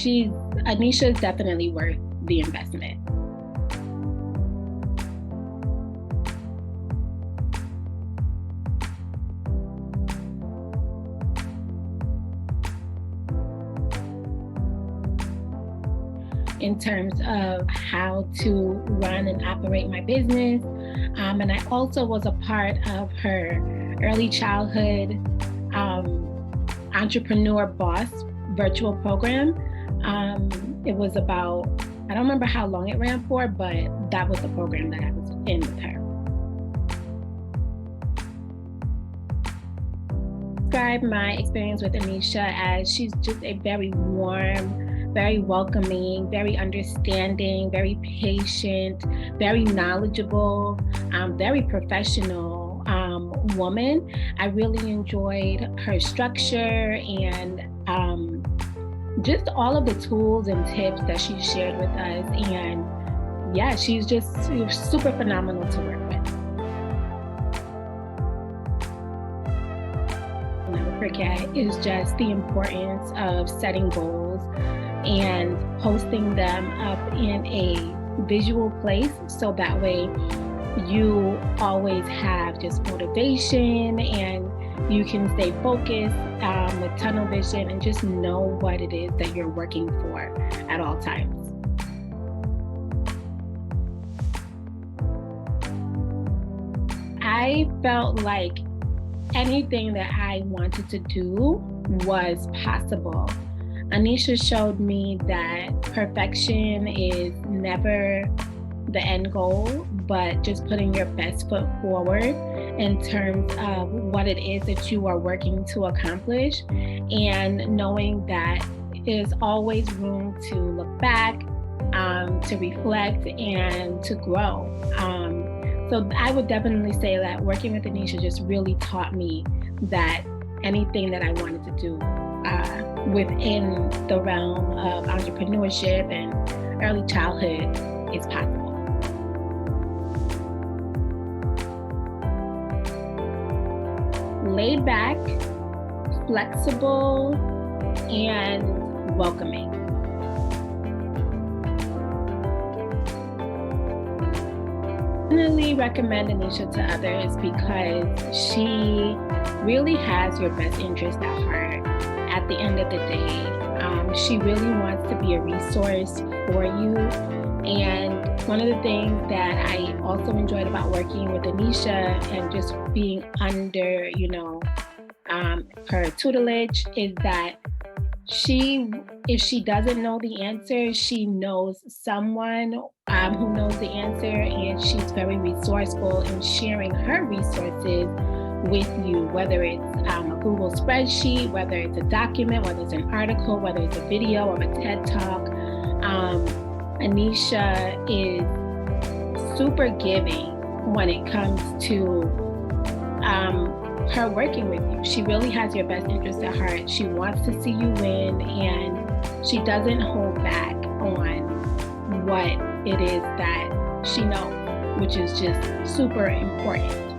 Anisha is definitely worth the investment. In terms of how to run and operate my business. And I also was a part of her early childhood entrepreneur boss virtual program. It was about, I don't remember how long it ran for, but that was the program that I was in with her. Describe my experience with Anisha as she's just a very warm, very welcoming, very understanding, very patient, very knowledgeable, very professional woman. I really enjoyed her structure and just all of the tools and tips that she shared with us. And yeah, she's just super phenomenal to work with. I'll never forget is just the importance of setting goals and posting them up in a visual place so that way you always have just motivation and you can stay focused with tunnel vision and just know what it is that you're working for at all times. I felt like anything that I wanted to do was possible. Anisha showed me that perfection is never the end goal, but just putting your best foot forward in terms of what it is that you are working to accomplish, and knowing that there's always room to look back, to reflect, and to grow. So I would definitely say that working with Anisha just really taught me that anything that I wanted to do within the realm of entrepreneurship and early childhood is possible. Laid back, flexible, and welcoming. I definitely recommend Anisha to others because she really has your best interest at heart. At the end of the day, she really wants to be a resource for you. And one of the things that I also enjoyed about working with Anisha and just being under, her tutelage is that if she doesn't know the answer, she knows someone who knows the answer, and she's very resourceful in sharing her resources with you, whether it's a Google spreadsheet, whether it's a document, whether it's an article, whether it's a video or a TED Talk. Anisha is super giving when it comes to her working with you. She really has your best interest at heart. She wants to see you win, and she doesn't hold back on what it is that she knows, which is just super important.